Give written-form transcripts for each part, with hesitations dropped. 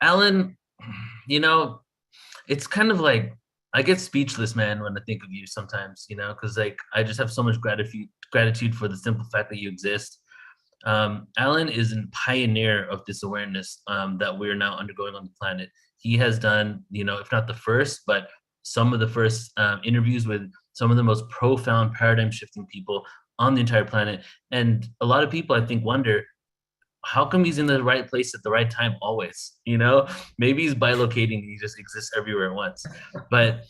Alan, you know, it's kind of like I get speechless, man, when I think of you sometimes, because like I just have so much gratitude for the simple fact that you exist. Alan is a pioneer of this awareness that we're now undergoing on the planet. He has done, if not the first, but some of the first interviews with some of the most profound paradigm shifting people on the entire planet. And a lot of people, I think, wonder how come he's in the right place at the right time always? Maybe he's bilocating, he just exists everywhere at once. But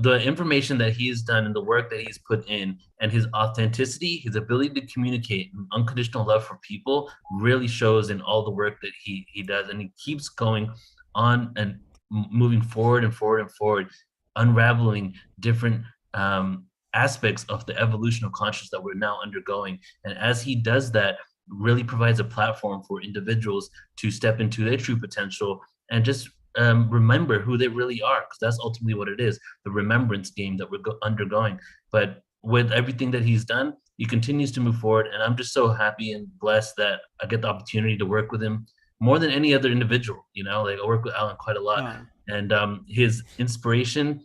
the information that he's done and the work that he's put in and his authenticity, his ability to communicate and unconditional love for people really shows in all the work that he does. And he keeps going on and moving forward and forward and forward, unraveling different aspects of the evolution of consciousness that we're now undergoing. And as he does that, really provides a platform for individuals to step into their true potential and just remember who they really are, because that's ultimately what it is, the remembrance game that we're undergoing. But with everything that he's done, he continues to move forward, and I'm just so happy and blessed that I get the opportunity to work with him more than any other individual. Like I work with Alan quite a lot. Wow. And his inspiration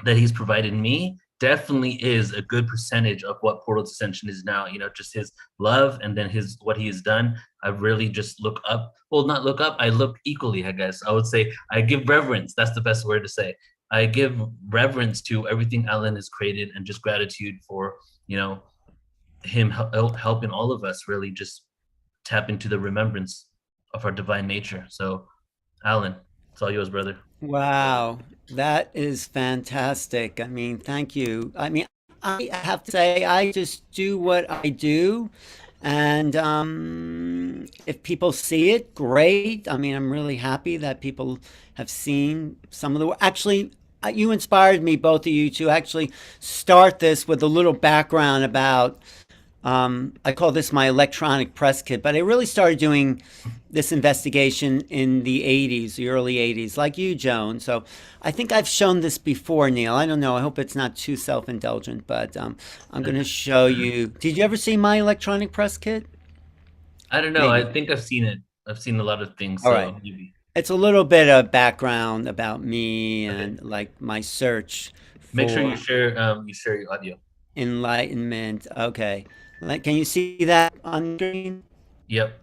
that he's provided me definitely is a good percentage of what Portal Ascension is now. Just his love, and then what he has done. I really just look up. Well, not look up. I look equally, I guess. I would say I give reverence. That's the best word to say. I give reverence to everything Alan has created, and just gratitude for him helping all of us really just tap into the remembrance of our divine nature. So, Alan, it's all yours, brother. Wow, that is fantastic. I mean, thank you. I mean, I have to say, I just do what I do. And if people see it, great. I mean, I'm really happy that people have seen some of the. Actually, you inspired me, both of you, to actually start this with a little background about. I call this my electronic press kit, but I really started doing this investigation in the 80s, the early 80s, like you, Joan. So I think I've shown this before, Neil. I don't know. I hope it's not too self-indulgent, but I'm going to show you. Did you ever see my electronic press kit? I don't know. Maybe. I think I've seen it. I've seen a lot of things. All right. Maybe. It's a little bit of background about me and like my search. Make sure you share your audio. Enlightenment. Okay. Can you see that on screen? Yep.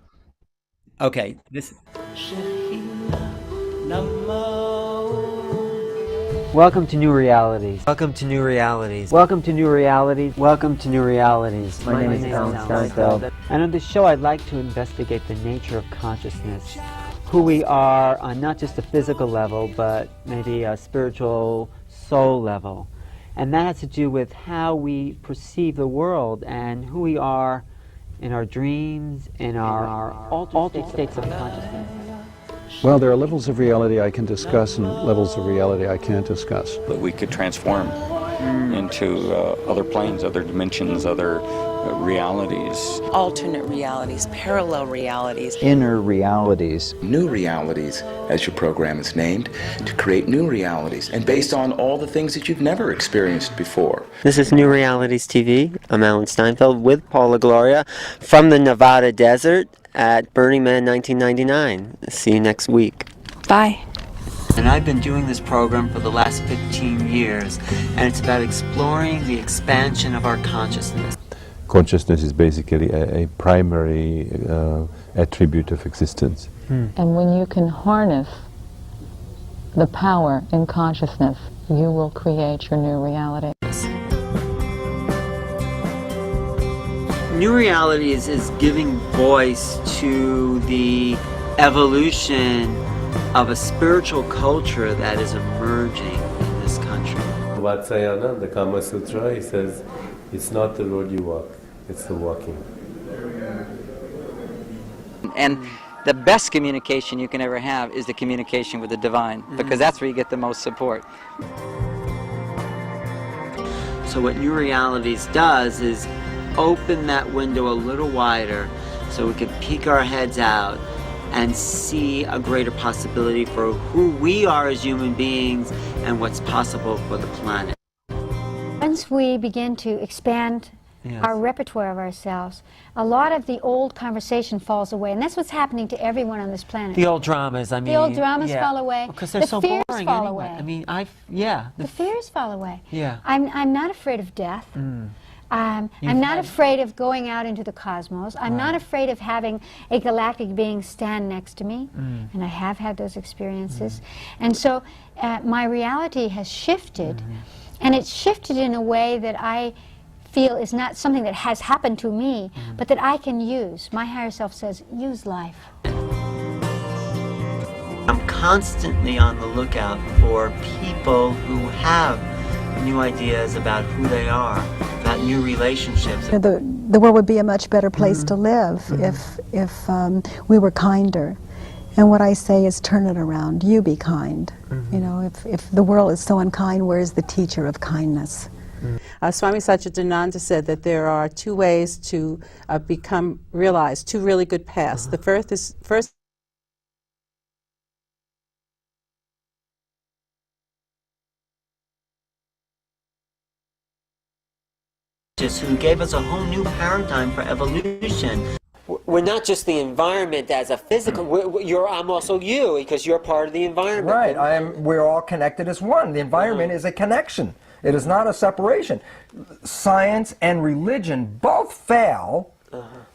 Okay. Welcome to New Realities. Welcome to New Realities. Welcome to New Realities. Welcome to New Realities. My name is Steinfeld. And on this show, I'd like to investigate the nature of consciousness, who we are on not just a physical level, but maybe a spiritual soul level. And that has to do with how we perceive the world and who we are in our dreams, in our altered states of consciousness. Well, there are levels of reality I can discuss and levels of reality I can't discuss. That we could transform into other planes, other dimensions, other realities. Alternate realities, parallel realities. Inner realities. New realities, as your program is named, to create new realities, and based on all the things that you've never experienced before. This is New Realities TV. I'm Alan Steinfeld with Paula Gloria from the Nevada desert at Burning Man 1999. See you next week. Bye. And I've been doing this program for the last 15 years, and it's about exploring the expansion of our consciousness. Consciousness is basically a primary attribute of existence. And when you can harness the power in consciousness, you will create your new reality. New Realities is giving voice to the evolution of a spiritual culture that is emerging in this country. Vatsayana, the Kama Sutra, he says, it's not the road you walk, it's the walking. And the best communication you can ever have is the communication with the divine, because that's where you get the most support. So what New Realities does is open that window a little wider so we can peek our heads out and see a greater possibility for who we are as human beings and what's possible for the planet. Once we begin to expand Yes. our repertoire of ourselves, a lot of the old conversation falls away. And that's what's happening to everyone on this planet. The old dramas, I mean. The old dramas yeah. fall away. Because they're the so fears boring fall anyway. away. I mean, the fears fall away. Yeah. I'm not afraid of death. I'm not afraid of going out into the cosmos. I'm not afraid of having a galactic being stand next to me. And I have had those experiences. And so my reality has shifted. And it's shifted in a way that I feel is not something that has happened to me, but that I can use. My higher self says, use life. I'm constantly on the lookout for people who have new ideas about who they are, about new relationships. The world would be a much better place to live if we were kinder. And what I say is turn it around. You be kind. You know, if the world is so unkind, where is the teacher of kindness? Swami Satchidananda said that there are two ways to realize two really good paths. The first is who gave us a whole new paradigm for evolution. We're not just the environment as a physical, I'm also you, because you're part of the environment. Right, we're all connected as one. The environment is a connection. It is not a separation. Science and religion both fail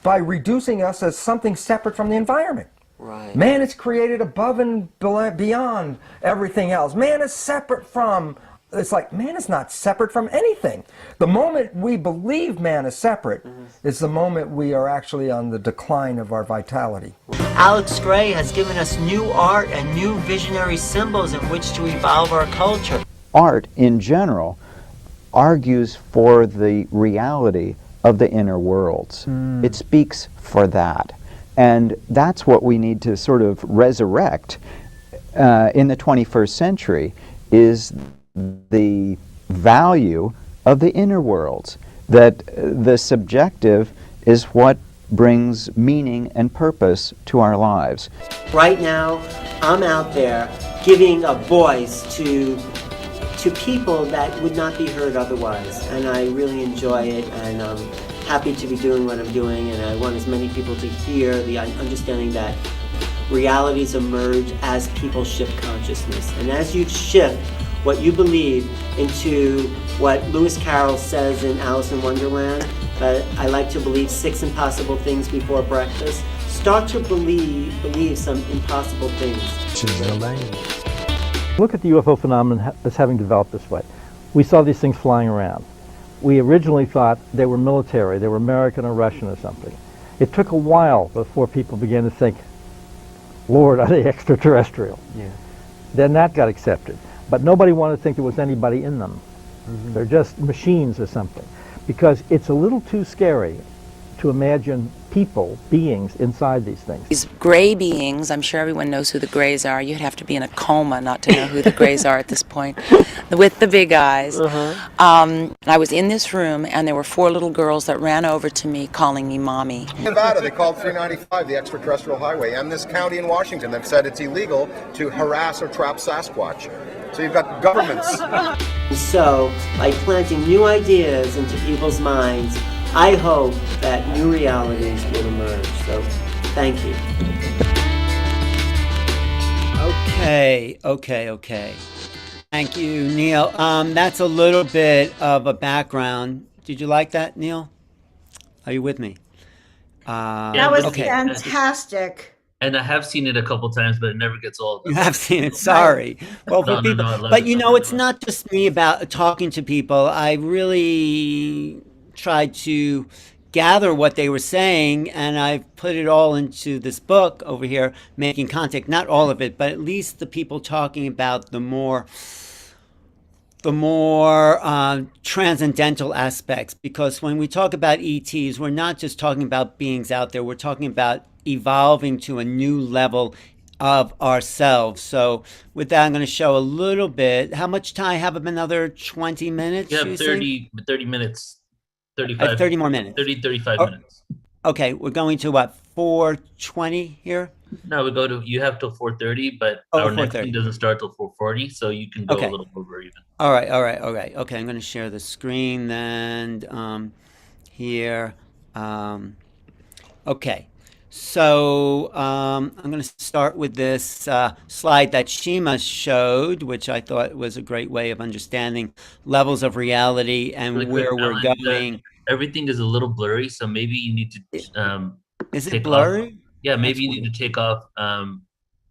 by reducing us as something separate from the environment. Right. Man is created above and beyond everything else. Man is separate from... It's like, man is not separate from anything. The moment we believe man is separate is the moment we are actually on the decline of our vitality. Alex Gray has given us new art and new visionary symbols in which to evolve our culture. Art, in general, argues for the reality of the inner worlds. It speaks for that. And that's what we need to sort of resurrect in the 21st century, is the value of the inner worlds, that the subjective is what brings meaning and purpose to our lives. Right now, I'm out there giving a voice to people that would not be heard otherwise, and I really enjoy it, and I'm happy to be doing what I'm doing, and I want as many people to hear the understanding that realities emerge as people shift consciousness, and as you shift what you believe into what Lewis Carroll says in Alice in Wonderland, I like to believe 6 impossible things before breakfast. Start to believe some impossible things. Look at the UFO phenomenon as having developed this way. We saw these things flying around. We originally thought they were military, they were American or Russian or something. It took a while before people began to think, Lord, are they extraterrestrial? Yeah. Then that got accepted. But nobody wanted to think there was anybody in them. They're just machines or something. Because it's a little too scary to imagine people, beings inside these things. These gray beings, I'm sure everyone knows who the grays are. You'd have to be in a coma not to know who the grays are at this point. With the big eyes. I was in this room and there were 4 little girls that ran over to me calling me mommy. In Nevada, they called 395 the extraterrestrial highway, and this county in Washington, they've said it's illegal to harass or trap Sasquatch. So you've got governments. So, by planting new ideas into people's minds, I hope that new realities will emerge. So, thank you. Okay. Thank you, Neil. That's a little bit of a background. Did you like that, Neil? Are you with me? That was fantastic. And I have seen it a couple times, but it never gets old. You have seen it, sorry. Well, for people, but you know, it's not just me about talking to people. I really tried to gather what they were saying, and I've put it all into this book over here, Making Contact. Not all of it, but at least the people talking about the more transcendental aspects. Because when we talk about ETs, we're not just talking about beings out there. We're talking about evolving to a new level of ourselves. So with that, I'm going to show a little bit. How much time? I have another 20 minutes? You have 30 minutes. 35. 30 more minutes. 35 minutes. Okay, we're going to what, 4:20 here? No, you have till 4:30, but our next thing doesn't start till 4:40, so you can go a little over even. All right. Okay, I'm going to share the screen then. here. Okay. So I'm going to start with this slide that Shima showed, which I thought was a great way of understanding levels of reality and Really quick, where we're Alan, going. everything is a little blurry, so maybe you need to Is it take blurry? off. Yeah, That's maybe you need weird. to take off.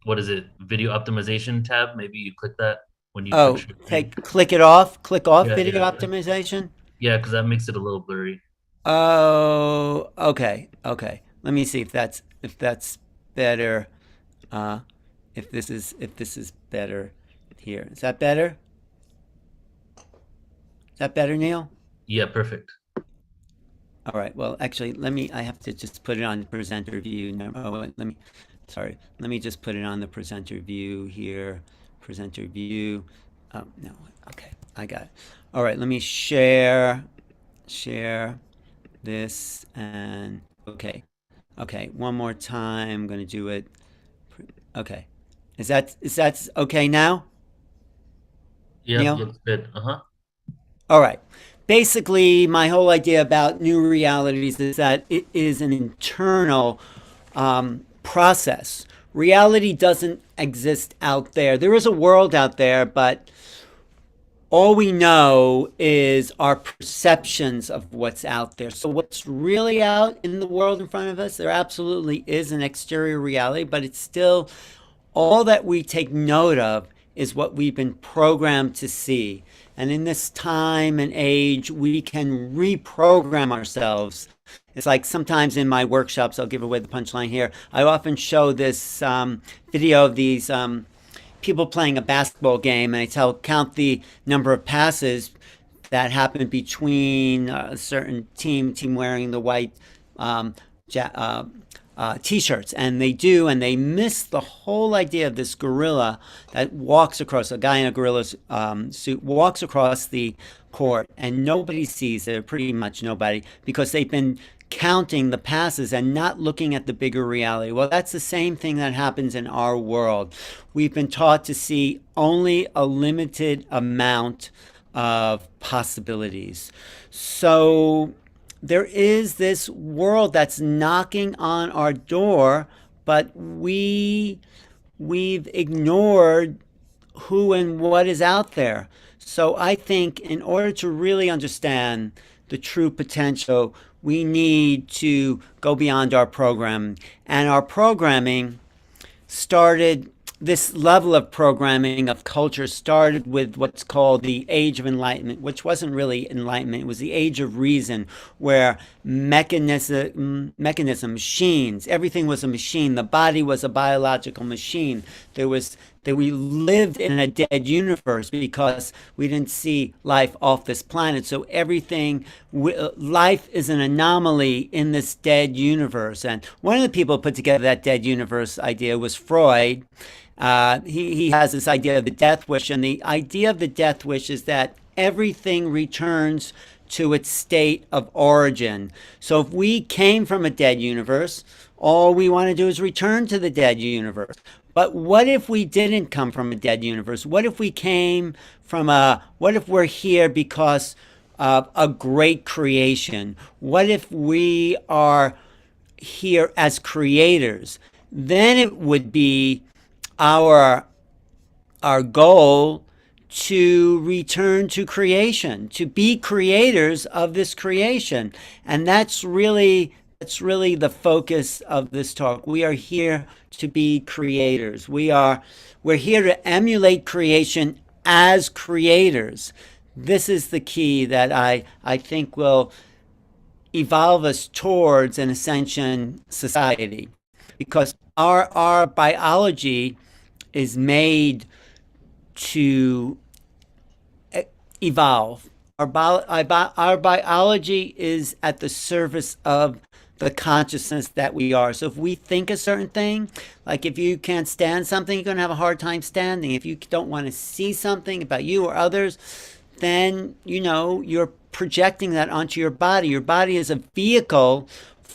What is it? Video optimization tab. Maybe you click that when you Oh, click your screen. click it off. Click off Yeah, video yeah, optimization. yeah, because that makes it a little blurry. Oh, okay, okay. Let me see if that's better. If this is better here. Is that better? Is that better, Neil? Yeah, perfect. All right. Well, actually, I have to just put it on presenter view. No, let me just put it on the presenter view here. Presenter view. Oh, no. Okay. I got it. All right. Let me share this and okay. Okay. One more time. I'm going to do it. Okay. Is that okay now? Yeah, Neil? looks good. All right. Basically, my whole idea about new realities is that it is an internal process. Reality doesn't exist out there. There is a world out there, but all we know is our perceptions of what's out there. So what's really out in the world in front of us, there absolutely is an exterior reality, but it's still all that we take note of is what we've been programmed to see. And in this time and age, we can reprogram ourselves. It's like sometimes in my workshops, I'll give away the punchline here. I often show this video of these people playing a basketball game, and I count the number of passes that happen between a certain team wearing the white t-shirts, and they miss the whole idea of this gorilla that walks across, a guy in a gorilla suit walks across the court, and nobody sees it, pretty much nobody, because they've been counting the passes and not looking at the bigger reality. Well, that's the same thing that happens in our world. We've been taught to see only a limited amount of possibilities. So there is this world that's knocking on our door, but we've ignored who and what is out there. So I think in order to really understand the true potential, we need to go beyond our programming. And our programming started, this level of programming of culture started with what's called the Age of Enlightenment, which wasn't really enlightenment. It was the Age of Reason, where mechanism, machines, everything was a machine. The body was a biological machine. We lived in a dead universe because we didn't see life off this planet. So life is an anomaly in this dead universe. And one of the people who put together that dead universe idea was Freud. He has this idea of the death wish, and the idea of the death wish is that everything returns to its state of origin. So if we came from a dead universe, all we want to do is return to the dead universe. But what if we didn't come from a dead universe? What if we came from what if we're here because of a great creation? What if we are here as creators? Then it would be our goal to return to creation, to be creators of this creation. And that's really the focus of this talk. We are here to be creators. We're here to emulate creation as creators. This is the key that I think will evolve us towards an ascension society, because our biology is made to evolve. Our biology is at the service of the consciousness that we are. So if we think a certain thing, like if you can't stand something, you're going to have a hard time standing. If you don't want to see something about you or others, then you're projecting that onto your body. Your body is a vehicle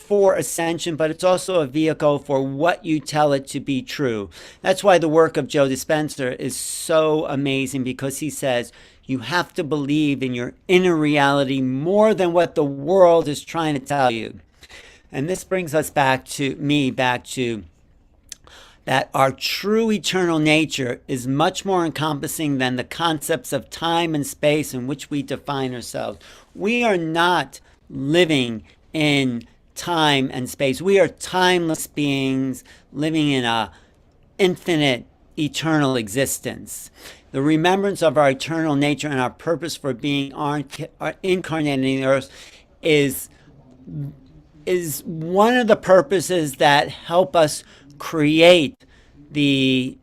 for ascension, but it's also a vehicle for what you tell it to be true. That's why the work of Joe Dispenza is so amazing, because he says you have to believe in your inner reality more than what the world is trying to tell you. And this brings us back to that our true eternal nature is much more encompassing than the concepts of time and space in which we define ourselves. We are not living in time and space. We are timeless beings living in a infinite, eternal existence. The remembrance of our eternal nature and our purpose for being incarnated in the earth is one of the purposes that help us create the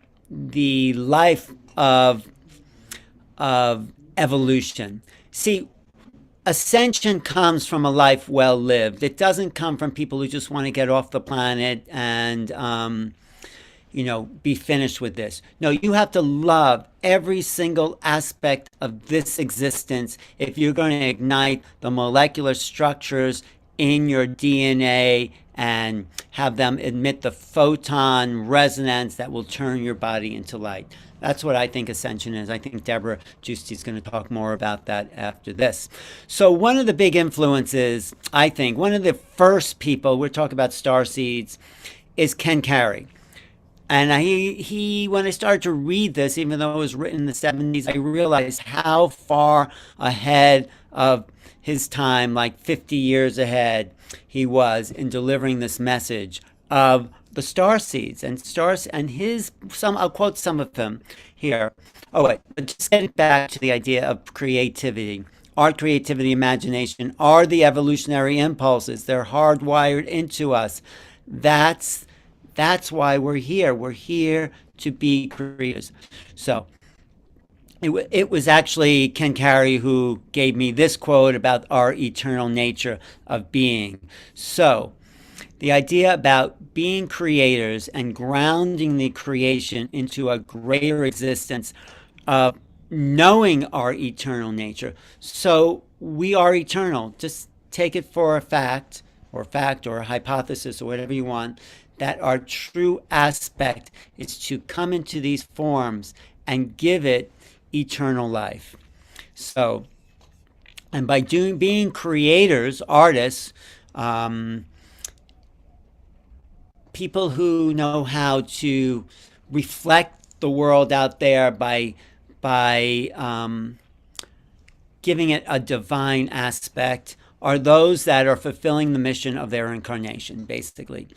life of evolution. See, ascension comes from a life well lived. It doesn't come from people who just want to get off the planet and be finished with this. No, you have to love every single aspect of this existence if you're going to ignite the molecular structures in your DNA and have them emit the photon resonance that will turn your body into light. That's what I think ascension is. I think Deborah Giusti is going to talk more about that after this. So one of the big influences, I think, one of the first people, we're talking about starseeds, is Ken Carey. And he, when I started to read this, even though it was written in the 70s, I realized how far ahead of his time, like 50 years ahead, he was in delivering this message of the starseeds and stars and I'll quote some of them here. Oh wait, but just getting back to the idea of creativity. Art, creativity, imagination are the evolutionary impulses. They're hardwired into us. That's why we're here. We're here to be creators. So it was actually Ken Carey who gave me this quote about our eternal nature of being. So the idea about being creators and grounding the creation into a greater existence of knowing our eternal nature. So we are eternal. Just take it for a fact or a hypothesis or whatever you want, that our true aspect is to come into these forms and give it eternal life. So, and by being creators, artists, people who know how to reflect the world out there by giving it a divine aspect, are those that are fulfilling the mission of their incarnation, basically.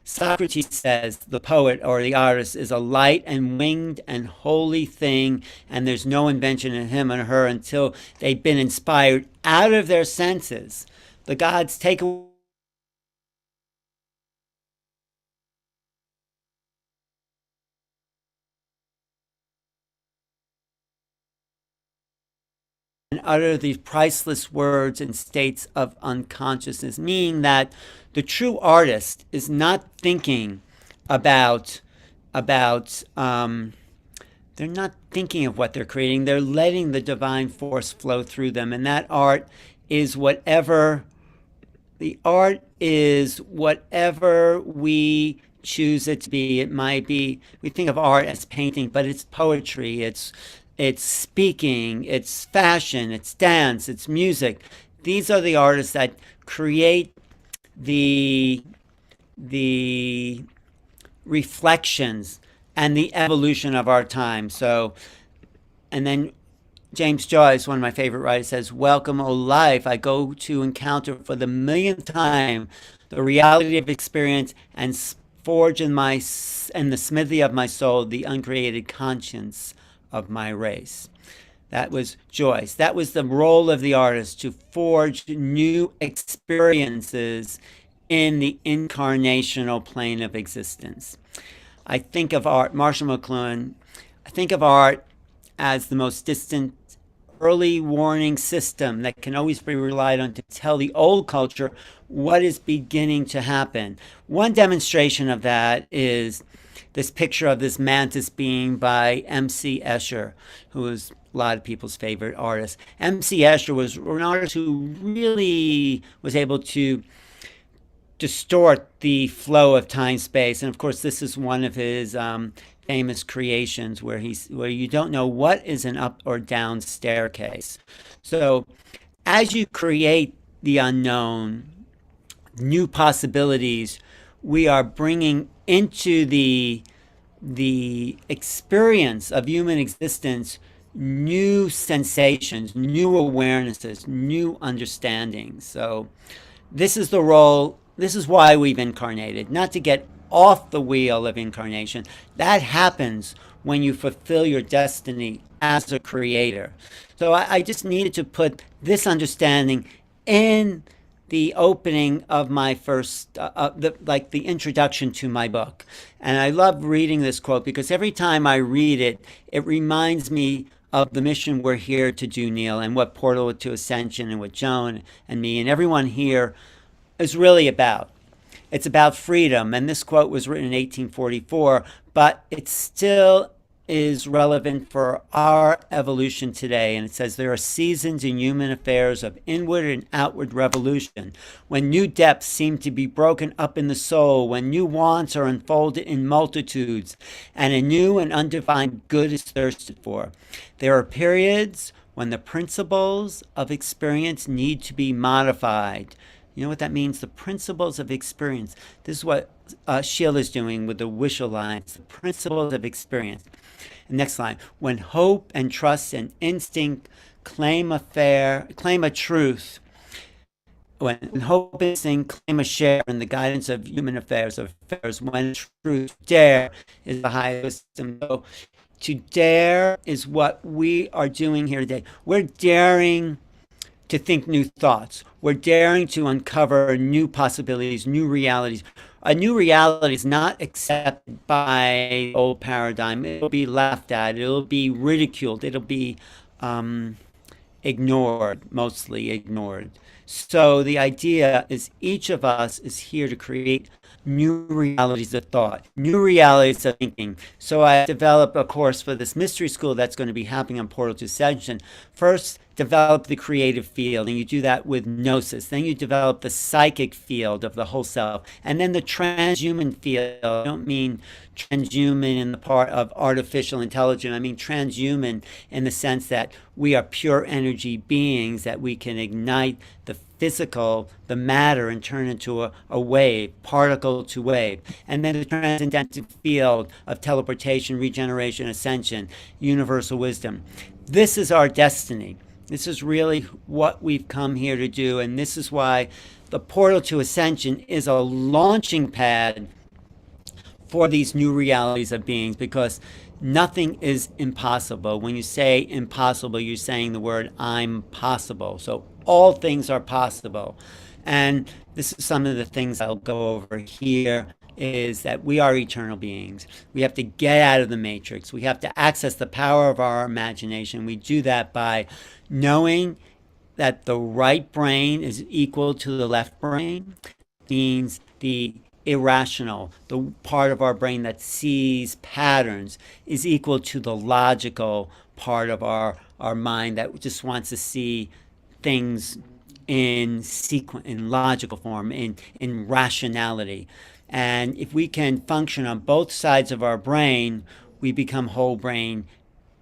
Socrates says the poet or the artist is a light and winged and holy thing, and there's no invention in him or her until they've been inspired out of their senses. The gods take away and utter these priceless words in states of unconsciousness, meaning that the true artist is not thinking about they're not thinking of what they're creating. They're letting the divine force flow through them, and that art is whatever we choose it to be. It might be, we think of art as painting, but it's poetry, it's speaking, it's fashion, it's dance, it's music. These are the artists that create the reflections and the evolution of our time. So, and then James Joyce, one of my favorite writers, says, "Welcome, O life, I go to encounter for the millionth time the reality of experience and forge in the smithy of my soul the uncreated conscience of my race." That was Joyce. That was the role of the artist, to forge new experiences in the incarnational plane of existence. I think of art, Marshall McLuhan, I think of art as the most distant early warning system that can always be relied on to tell the old culture what is beginning to happen. One demonstration of that is this picture of this mantis being by M.C. Escher, who is a lot of people's favorite artist. M.C. Escher was an artist who really was able to distort the flow of time-space. And of course, this is one of his famous creations where you don't know what is an up or down staircase. So as you create the unknown, new possibilities, we are bringing into the experience of human existence new sensations, new awarenesses, new understandings. So this is the role, this is why we've incarnated, not to get off the wheel of incarnation. That happens when you fulfill your destiny as a creator. So I just needed to put this understanding in the opening of my first, the introduction to my book. And I love reading this quote because every time I read it, it reminds me of the mission we're here to do, Neil, and what Portal to Ascension and what Joan and me and everyone here is really about. It's about freedom. And this quote was written in 1844, but it still is relevant for our evolution today. And it says, there are seasons in human affairs of inward and outward revolution, when new depths seem to be broken up in the soul, when new wants are unfolded in multitudes, and a new and undefined good is thirsted for. There are periods when the principles of experience need to be modified. You know what that means? The principles of experience. This is what Sheila's doing with the Wish Alliance, the principles of experience. Next line, when hope and trust and instinct claim a truth, when hope and instinct claim a share in the guidance of human affairs, when truth dare is the highest wisdom. So to dare is what we are doing here today. We're daring to think new thoughts. We're daring to uncover new possibilities, new realities. A new reality is not accepted by old paradigm. It'll be laughed at. It'll be ridiculed. It'll be ignored, mostly ignored. So the idea is each of us is here to create new realities of thought, new realities of thinking. So I developed a course for this mystery school that's going to be happening on Portal to Ascension. First, develop the creative field, and you do that with gnosis. Then you develop the psychic field of the whole self, and then the transhuman field. I don't mean transhuman in the part of artificial intelligence. I mean transhuman in the sense that we are pure energy beings, that we can ignite the physical, the matter, and turn into a wave, particle to wave. And then the transcendental field of teleportation, regeneration, ascension, universal wisdom. This is our destiny. This is really what we've come here to do, and this is why the Portal to Ascension is a launching pad for these new realities of beings, because nothing is impossible. When you say impossible, you're saying the word I'm possible. So all things are possible. And this is some of the things I'll go over here, is that we are eternal beings. We have to get out of the matrix. We have to access the power of our imagination. We do that by knowing that the right brain is equal to the left brain. Means the irrational, the part of our brain that sees patterns, is equal to the logical part of our mind that just wants to see things in sequence, in logical form, in rationality. And if we can function on both sides of our brain, we become whole brain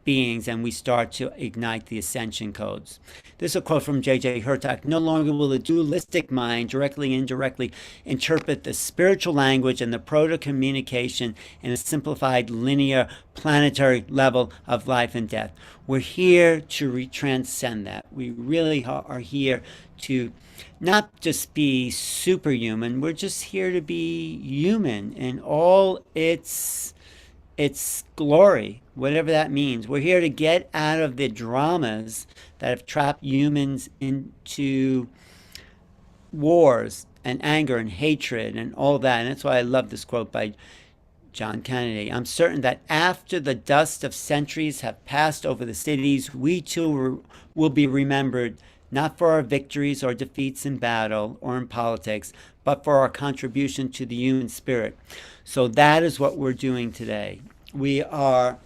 beings, and we start to ignite the ascension codes. This is a quote from J.J. Hurtak. No longer will the dualistic mind directly and indirectly interpret the spiritual language and the proto-communication in a simplified, linear, planetary level of life and death. We're here to transcend that. We really are here to not just be superhuman. We're just here to be human in all its glory, whatever that means. We're here to get out of the dramas that have trapped humans into wars and anger and hatred and all that. And that's why I love this quote by John Kennedy. I'm certain that after the dust of centuries have passed over the cities, we too will be remembered, not for our victories or defeats in battle or in politics, but for our contribution to the human spirit. So that is what we're doing today. We are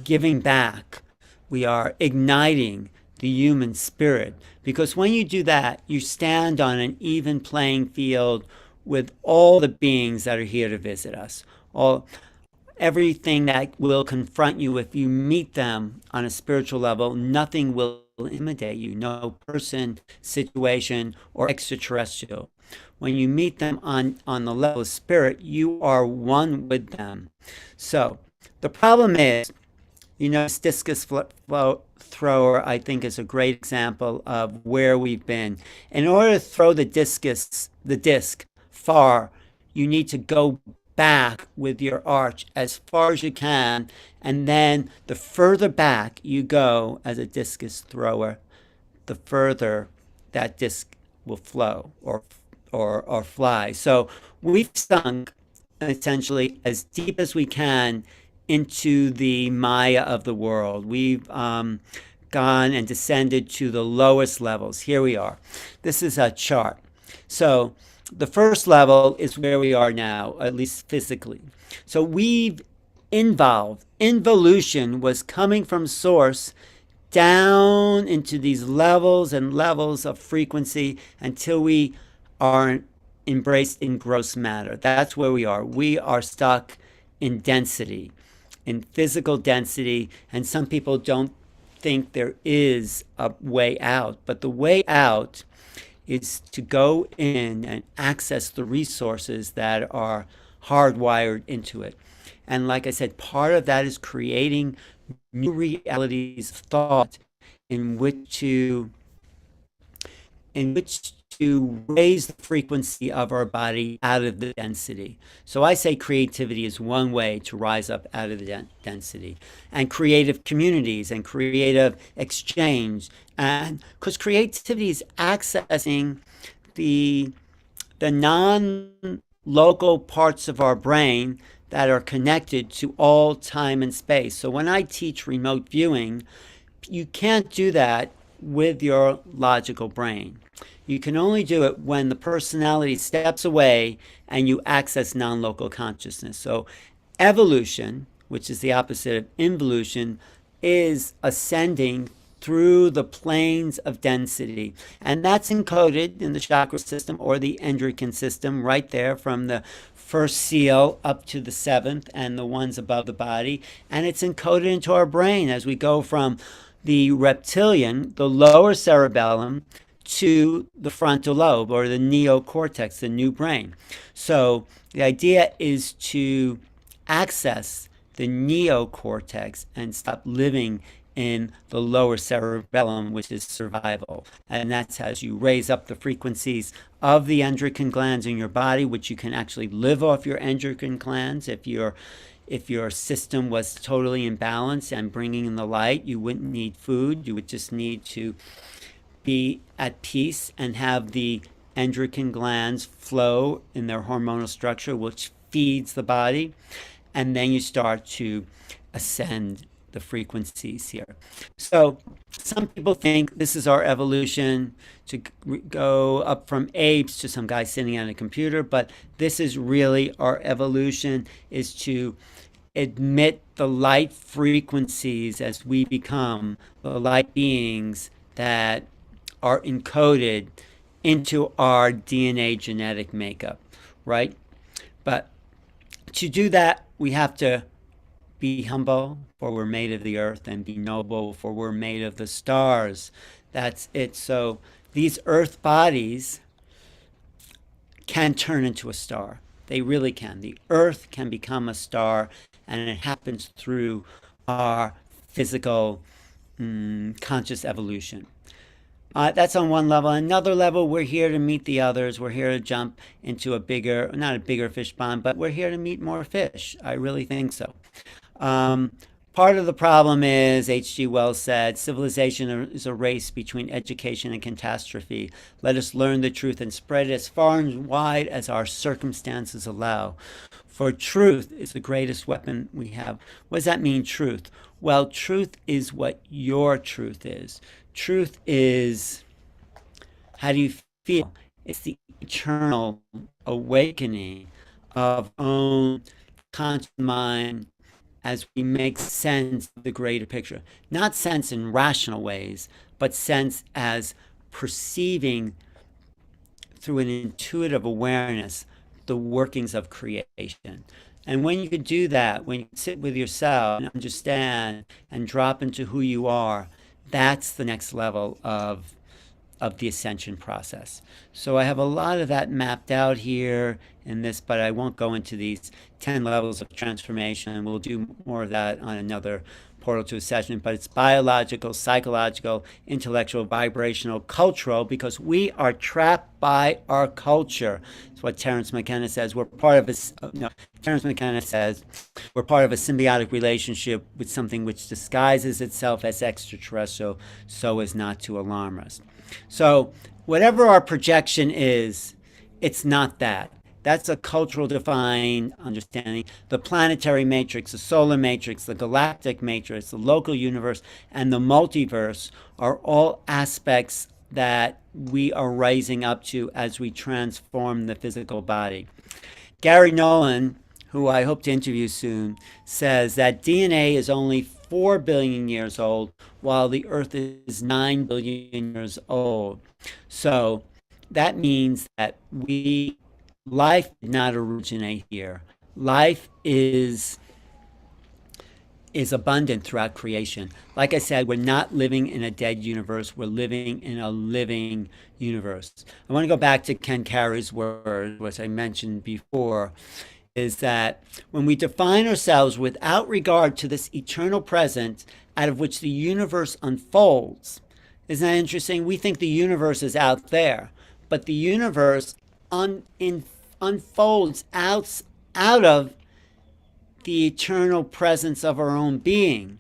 giving back. We are igniting the human spirit. Because when you do that, you stand on an even playing field with all the beings that are here to visit us. Everything that will confront you if you meet them on a spiritual level, nothing will intimidate you. No person, situation, or extraterrestrial. When you meet them on the level of spirit, you are one with them. So the problem is, this discus thrower, I think, is a great example of where we've been. In order to throw the disc far, you need to go back with your arch as far as you can, and then the further back you go as a discus thrower, the further that disc will flow or fly. So we've sunk essentially as deep as we can into the Maya of the world. We've gone and descended to the lowest levels. Here we are. This is a chart. So the first level is where we are now, at least physically. So we've involved. Involution was coming from source down into these levels and levels of frequency until we are embraced in gross matter. That's where we are. We are stuck in density, in physical density, and some people don't think there is a way out. But the way out is to go in and access the resources that are hardwired into it. And like I said, part of that is creating new realities of thought in which to raise the frequency of our body out of the density. So I say creativity is one way to rise up out of the density, and creative communities and creative exchange. And because creativity is accessing the non-local parts of our brain that are connected to all time and space. So when I teach remote viewing, you can't do that with your logical brain. You can only do it when the personality steps away and you access non-local consciousness. So evolution, which is the opposite of involution, is ascending through the planes of density. And that's encoded in the chakra system or the endocrine system right there from the first seal up to the seventh and the ones above the body. And it's encoded into our brain as we go from the reptilian, the lower cerebellum, to the frontal lobe or the neocortex, the new brain. So the idea is to access the neocortex and stop living in the lower cerebellum, which is survival. And that's as you raise up the frequencies of the endocrine glands in your body, which you can actually live off your endocrine glands. If your system was totally imbalanced and bringing in the light, you wouldn't need food. You would just need to be at peace and have the endocrine glands flow in their hormonal structure, which feeds the body. And then you start to ascend the frequencies here. So some people think this is our evolution to go up from apes to some guy sitting at a computer, but this is really our evolution, is to admit the light frequencies as we become the light beings that are encoded into our DNA genetic makeup, right? But to do that, we have to be humble, for we're made of the earth, and be noble, for we're made of the stars. That's it. So these earth bodies can turn into a star. They really can. The earth can become a star, and it happens through our physical conscious evolution. That's on one level. Another level, we're here to meet the others. We're here to jump into not a bigger fish pond, but we're here to meet more fish. I really think so. Part of the problem is, H.G. Wells said, civilization is a race between education and catastrophe. Let us learn the truth and spread it as far and wide as our circumstances allow. For truth is the greatest weapon we have. What does that mean, truth? Well, truth is what your truth is. Truth is, how do you feel? It's the eternal awakening of own conscious mind as we make sense of the greater picture. Not sense in rational ways, but sense as perceiving through an intuitive awareness the workings of creation. And when you can do that, when you sit with yourself and understand and drop into who you are, that's the next level of the ascension process. So I have a lot of that mapped out here in this, but I won't go into these 10 levels of transformation. We'll do more of that on another Portal to Ascension, but it's biological, psychological, intellectual, vibrational, cultural, because we are trapped by our culture. It's what Terence McKenna says. We're part of Terence McKenna says we're part of a symbiotic relationship with something which disguises itself as extraterrestrial so as not to alarm us. So whatever our projection is, it's not that. That's a cultural defined understanding. The planetary matrix, the solar matrix, the galactic matrix, the local universe, and the multiverse are all aspects that we are rising up to as we transform the physical body. Gary Nolan, who I hope to interview soon, says that DNA is only 4 billion years old, while the Earth is 9 billion years old. So that means that life did not originate here. Life is abundant throughout creation. Like I said, we're not living in a dead universe. We're living in a living universe. I want to go back to Ken Carey's word, which I mentioned before, is that when we define ourselves without regard to this eternal present out of which the universe unfolds, isn't that interesting? We think the universe is out there, but the universe unfolds out of the eternal presence of our own being.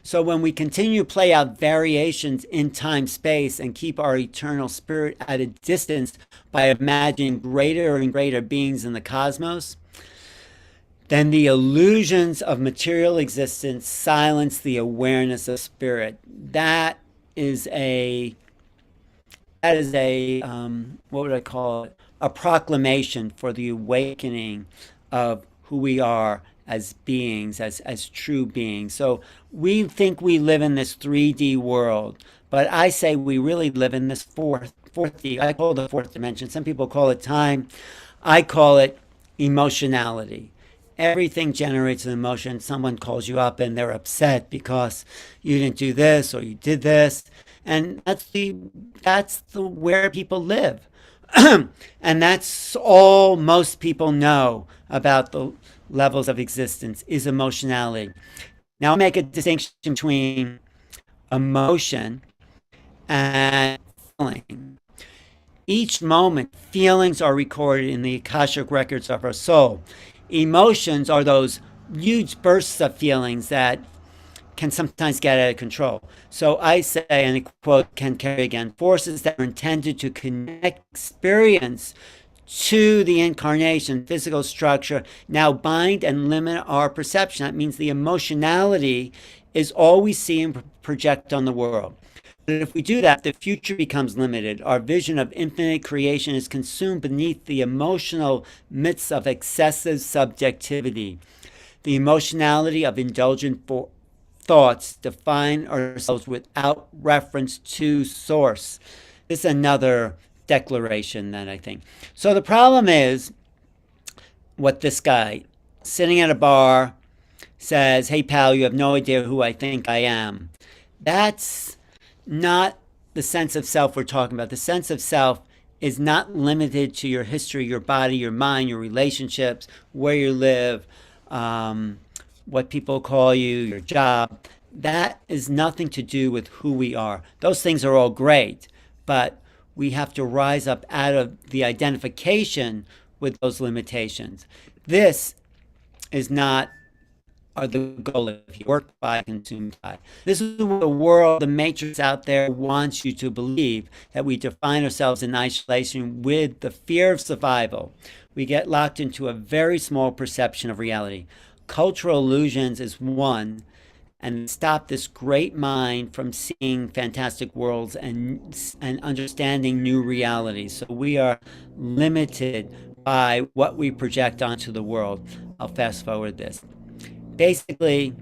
So when we continue to play out variations in time space and keep our eternal spirit at a distance by imagining greater and greater beings in the cosmos, then the illusions of material existence silence the awareness of spirit. That is a what would I call it? A proclamation for the awakening of who we are as beings, as true beings. So we think we live in this 3D world, but I say we really live in this fourth D. I call it the fourth dimension. Some people call it time. I call it emotionality. Everything generates an emotion. Someone calls you up and they're upset because you didn't do this or you did this. And that's the where people live. And that's all most people know about the levels of existence is emotionality. Now I'll make a distinction between emotion and feeling. Each moment, feelings are recorded in the Akashic records of our soul. Emotions are those huge bursts of feelings that can sometimes get out of control. So I say, and I quote Ken Carey again, forces that are intended to connect experience to the incarnation, physical structure, now bind and limit our perception. That means the emotionality is all we see and project on the world. But if we do that, the future becomes limited. Our vision of infinite creation is consumed beneath the emotional midst of excessive subjectivity. The emotionality of indulgent thoughts define ourselves without reference to source. This is another declaration that I think. So the problem is what this guy sitting at a bar says, hey pal, you have no idea who I think I am. That's not the sense of self we're talking about. The sense of self is not limited to your history, your body, your mind, your relationships, where you live, what people call you, your job. That is nothing to do with who we are. Those things are all great, but we have to rise up out of the identification with those limitations. This is not the goal if you work by, consume by. This is what the world, the matrix out there wants you to believe, that we define ourselves in isolation with the fear of survival. We get locked into a very small perception of reality. Cultural illusions is one, and stop this great mind from seeing fantastic worlds and understanding new realities. So we are limited by what we project onto the world. I'll fast forward this. basically,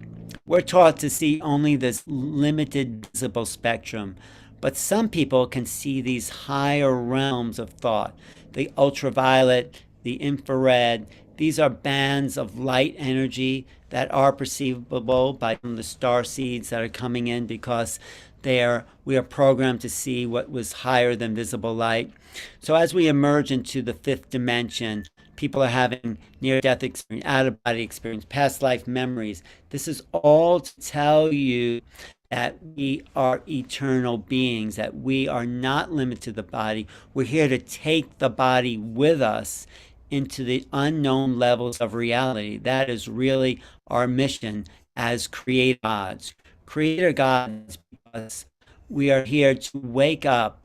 we're taught to see only this limited visible spectrum, but some people can see these higher realms of thought, the ultraviolet, the infrared. These are bands of light energy that are perceivable by the star seeds that are coming in because we are programmed to see what was higher than visible light. So as we emerge into the fifth dimension, people are having near-death experience, out-of-body experience, past life memories. This is all to tell you that we are eternal beings, that we are not limited to the body. We're here to take the body with us into the unknown levels of reality. That is really our mission as creator gods. Creator gods, because we are here to wake up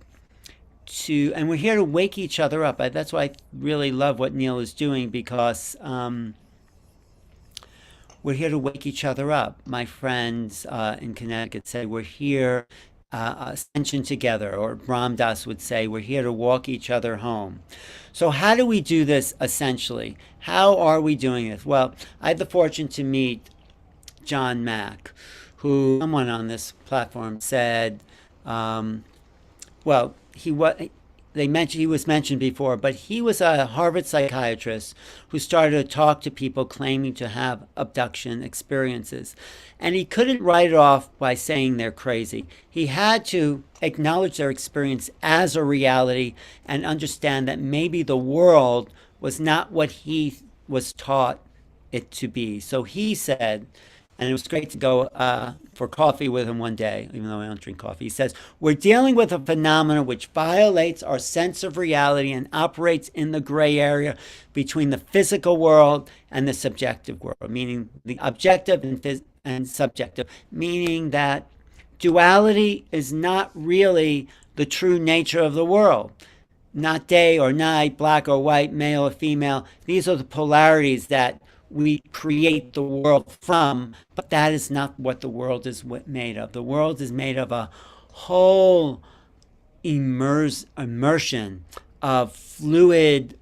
and we're here to wake each other up. That's why I really love what Neil is doing, because we're here to wake each other up. My friends in Connecticut say we're here, Ascension together, or Ram Dass would say we're here to walk each other home. So how do we do this essentially? How are we doing this? Well, I had the fortune to meet John Mack, who someone on this platform said, well, he was mentioned before, but he was a Harvard psychiatrist who started to talk to people claiming to have abduction experiences. And he couldn't write it off by saying they're crazy. He had to acknowledge their experience as a reality and understand that maybe the world was not what he was taught it to be. So he said, and it was great to go for coffee with him one day, even though I don't drink coffee. He says, we're dealing with a phenomenon which violates our sense of reality and operates in the gray area between the physical world and the subjective world, meaning the objective and subjective, meaning that duality is not really the true nature of the world. Not day or night, black or white, male or female. These are the polarities that we create the world from, but that is not what the world is made of. The world is made of a whole immersion of fluid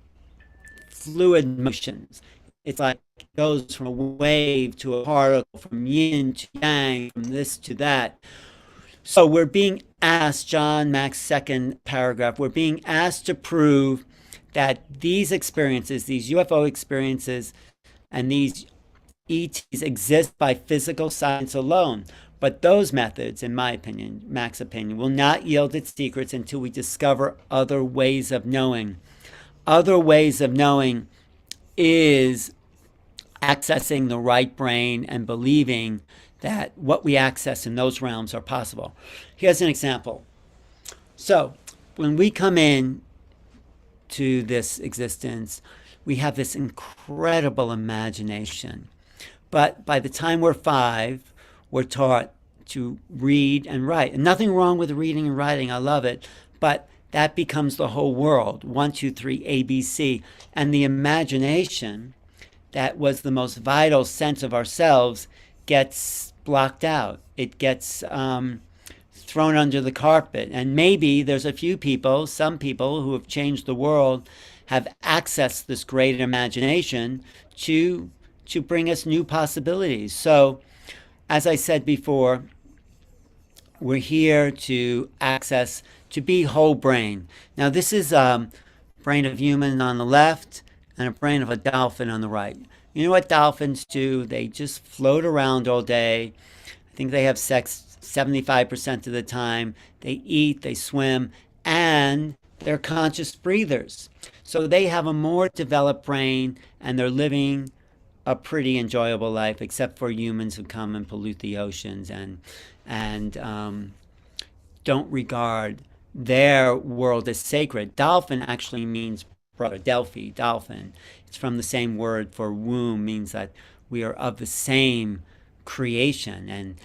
motions. It's like it goes from a wave to a particle, from yin to yang, from this to that. So we're being asked, John Mack's second paragraph, we're being asked to prove that these experiences, these UFO experiences, and these ETs exist by physical science alone. But those methods, in my opinion, Mack's opinion, will not yield its secrets until we discover other ways of knowing. Other ways of knowing is accessing the right brain and believing that what we access in those realms are possible. Here's an example. So when we come in to this existence, we have this incredible imagination. But by the time we're 5, we're taught to read and write. And nothing wrong with reading and writing. I love it. But that becomes the whole world. 1, 2, 3, ABC. And the imagination that was the most vital sense of ourselves gets blocked out. It gets thrown under the carpet. And maybe there's a few people, some people who have changed the world, have accessed this great imagination to bring us new possibilities. So, as I said before, we're here to access, to be whole brain. Now, this is a brain of human on the left and a brain of a dolphin on the right. You know what dolphins do? They just float around all day. I think they have sex 75% of the time. They eat, they swim, and they're conscious breathers. So they have a more developed brain, and they're living a pretty enjoyable life, except for humans who come and pollute the oceans and don't regard their world as sacred. Dolphin actually means brother, Delphi, dolphin. It's from the same word for womb, means that we are of the same creation. And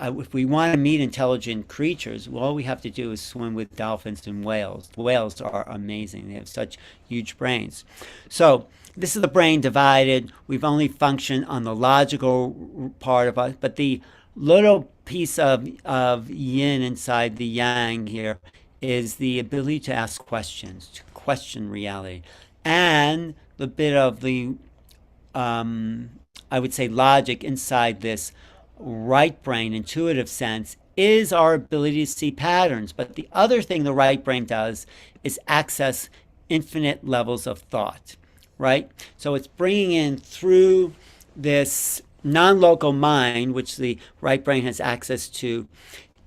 if we want to meet intelligent creatures, all we have to do is swim with dolphins and whales. Whales are amazing. They have such huge brains. So this is the brain divided. We've only functioned on the logical part of us, but the little piece of yin inside the yang here is the ability to ask questions, to question reality. And the bit of the I would say, logic inside this right brain, intuitive sense, is our ability to see patterns. But the other thing the right brain does is access infinite levels of thought, right? So it's bringing in through this non-local mind, which the right brain has access to,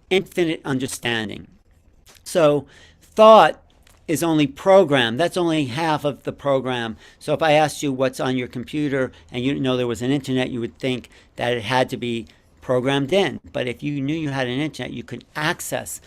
infinite understanding. So thought is only program. That's only half of the program. So if I asked you what's on your computer and you didn't know there was an internet, you would think that it had to be programmed in. But if you knew you had an internet, you could access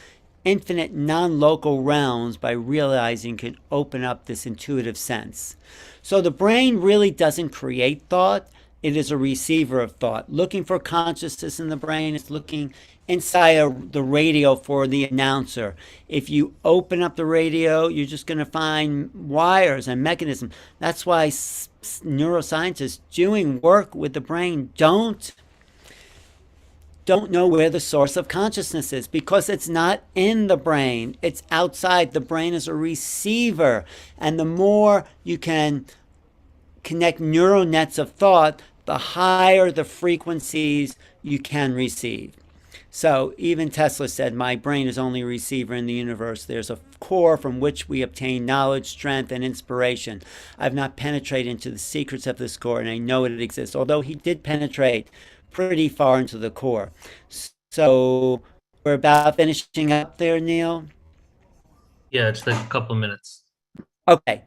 infinite non-local realms by realizing you can open up this intuitive sense. So the brain really doesn't create thought. It is a receiver of thought. Looking for consciousness in the brain is looking inside the radio for the announcer. If you open up the radio, you're just going to find wires and mechanisms. That's why neuroscientists doing work with the brain don't know where the source of consciousness is, because it's not in the brain. It's outside. The brain is a receiver. And the more you can connect neural nets of thought, the higher the frequencies you can receive. So even Tesla said, my brain is only a receiver in the universe. There's a core from which we obtain knowledge, strength, and inspiration. I've not penetrated into the secrets of this core, and I know it exists, although he did penetrate pretty far into the core. So we're about finishing up there, Neil? Yeah, just like a couple of minutes. Okay.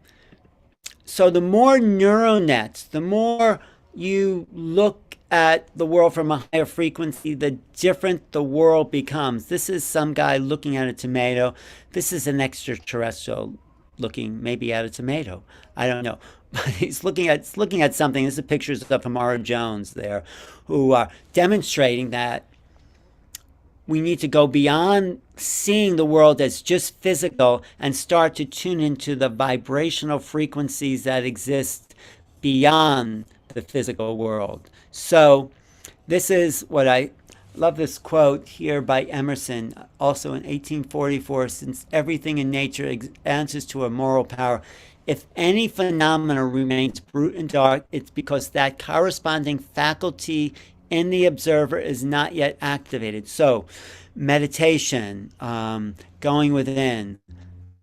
So the more neural nets, the more you look at the world from a higher frequency, the different the world becomes. This is some guy looking at a tomato. This is an extraterrestrial looking maybe at a tomato. I don't know. But he's looking at something. This is pictures of Tamara Jones there, who are demonstrating that we need to go beyond seeing the world as just physical and start to tune into the vibrational frequencies that exist beyond the physical world. So this is what I love, this quote here by Emerson, also in 1844, since everything in nature answers to a moral power, if any phenomena remains brute and dark, it's because that corresponding faculty in the observer is not yet activated. So meditation, going within,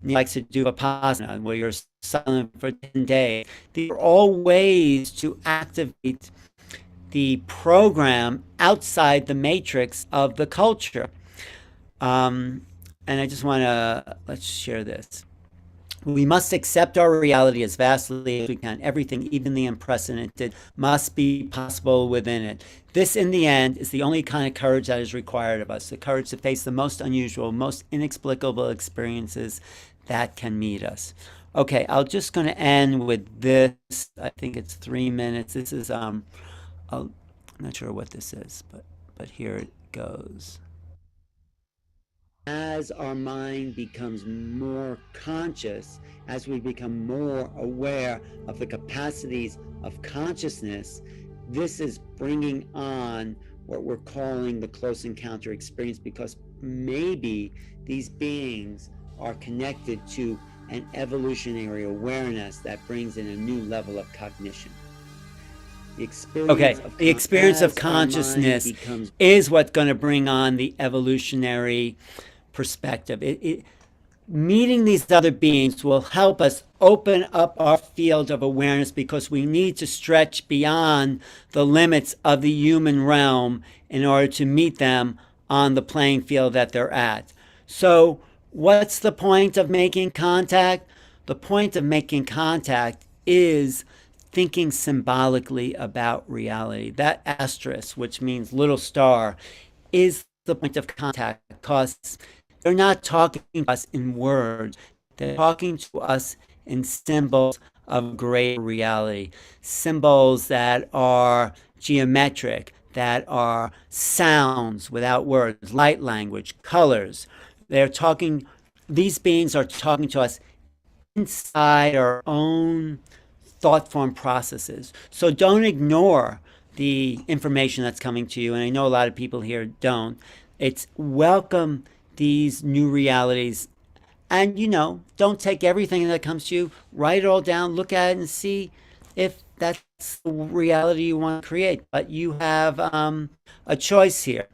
he likes to do Vipassana, where you're silent for 10 days. These are all ways to activate the program outside the matrix of the culture. And I just want to, let's share this. We must accept our reality as vastly as we can. Everything, even the unprecedented, must be possible within it. This, in the end, is the only kind of courage that is required of us, the courage to face the most unusual, most inexplicable experiences that can meet us. Okay, I'm just going to end with this. I think it's 3 minutes. This is, I'm not sure what this is, but here it goes. As our mind becomes more conscious, as we become more aware of the capacities of consciousness, this is bringing on what we're calling the close encounter experience, because maybe these beings are connected to an evolutionary awareness that brings in a new level of cognition. The experience of consciousness is what's going to bring on the evolutionary perspective. Meeting these other beings will help us open up our field of awareness, because we need to stretch beyond the limits of the human realm in order to meet them on the playing field that they're at. So what's the point of making contact? The point of making contact is thinking symbolically about reality. That asterisk, which means little star, is the point of contact, because they're not talking to us in words. They're talking to us in symbols of greater reality. Symbols that are geometric, that are sounds without words, light language, colors. These beings are talking to us inside our own thought form processes. So don't ignore the information that's coming to you. And I know a lot of people here don't. It's welcome these new realities. And, don't take everything that comes to you, write it all down, look at it and see if that's the reality you want to create. But you have a choice here.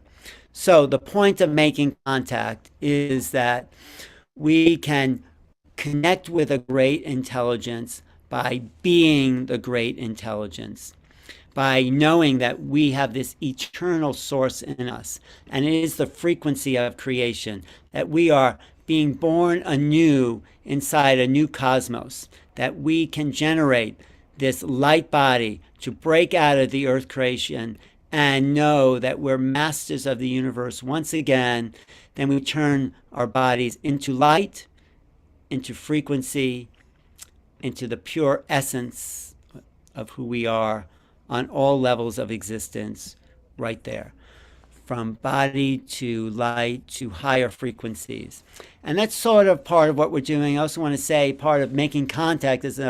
So the point of making contact is that we can connect with a great intelligence by being the great intelligence, by knowing that we have this eternal source in us. And it is the frequency of creation, that we are being born anew inside a new cosmos, that we can generate this light body to break out of the earth creation and know that we're masters of the universe once again. Then we turn our bodies into light, into frequency, into the pure essence of who we are on all levels of existence, right there, from body to light to higher frequencies. And that's sort of part of what we're doing. I also want to say part of making contact is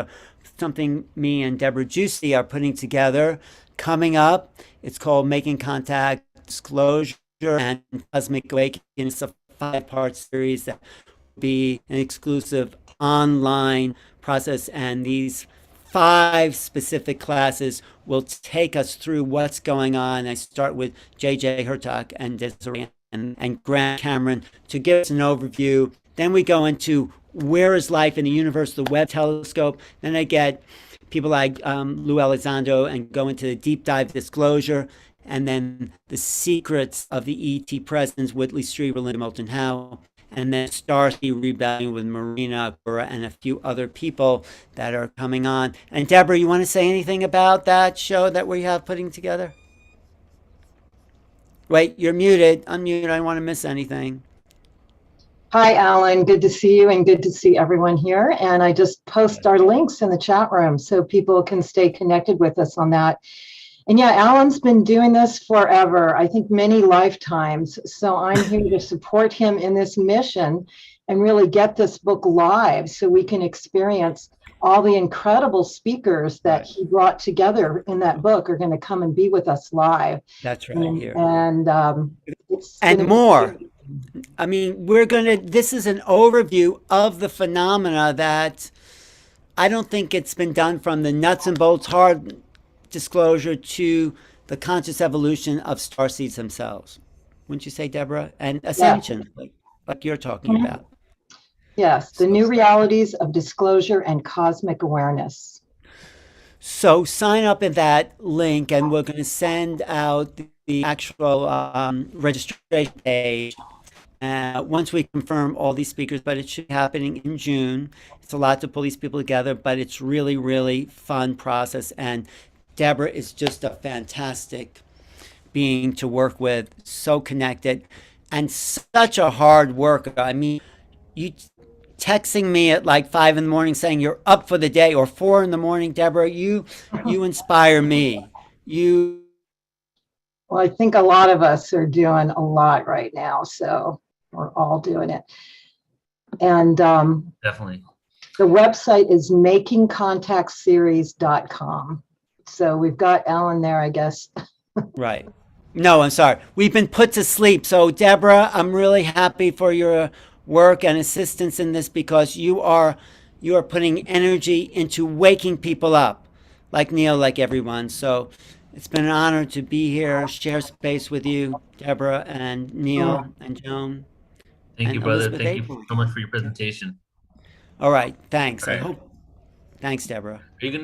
something me and Deborah Juicy are putting together coming up. It's called Making Contact, Disclosure, and Cosmic Awakening. It's a 5-part series that will be an exclusive online process, and these 5 specific classes will take us through what's going on. I start with J.J. Hertak and Desiree and Grant Cameron to give us an overview. Then we go into where is life in the universe, the Webb telescope. Then I get people like Lou Elizondo and go into the deep dive disclosure, and then the secrets of the ET presence, Whitley Strieber, Linda Moulton Howe, and then Starseed Rebellion with Marina Agura and a few other people that are coming on. And Deborah, you want to say anything about that show that we have putting together? Wait, you're muted. Unmute. I don't want to miss anything. Hi, Alan. Good to see you and good to see everyone here. And I just post our links in the chat room so people can stay connected with us on that. And yeah, Alan's been doing this forever, I think many lifetimes. So I'm here to support him in this mission and really get this book live so we can experience all the incredible speakers that he brought together in that book are going to come and be with us live. That's right. Here. And and more. I mean, this is an overview of the phenomena that I don't think it's been done, from the nuts and bolts hard disclosure to the conscious evolution of starseeds themselves. Wouldn't you say, Deborah? And Ascension, like you're talking about. Yes, the new realities of disclosure and cosmic awareness. So sign up in that link, and we're going to send out the actual registration page once we confirm all these speakers, but it should be happening in June. It's a lot to pull these people together, but it's really, really fun process. And Deborah is just a fantastic being to work with, so connected, and such a hard worker. I mean, you texting me at like 5 in the morning saying you're up for the day, or 4 in the morning, Deborah, you inspire me. Well, I think a lot of us are doing a lot right now, so we're all doing it. And definitely. The website is makingcontactseries.com. So we've got Alan there, I guess. Right. No, I'm sorry. We've been put to sleep. So, Deborah, I'm really happy for your work and assistance in this, because you are putting energy into waking people up, like Neil, like everyone. So it's been an honor to be here, share space with you, Deborah and Neil and Joan. Thank you, brother. Thank you so much for your presentation. All right. Thanks. All right. I hope. Thanks, Deborah. Are you gonna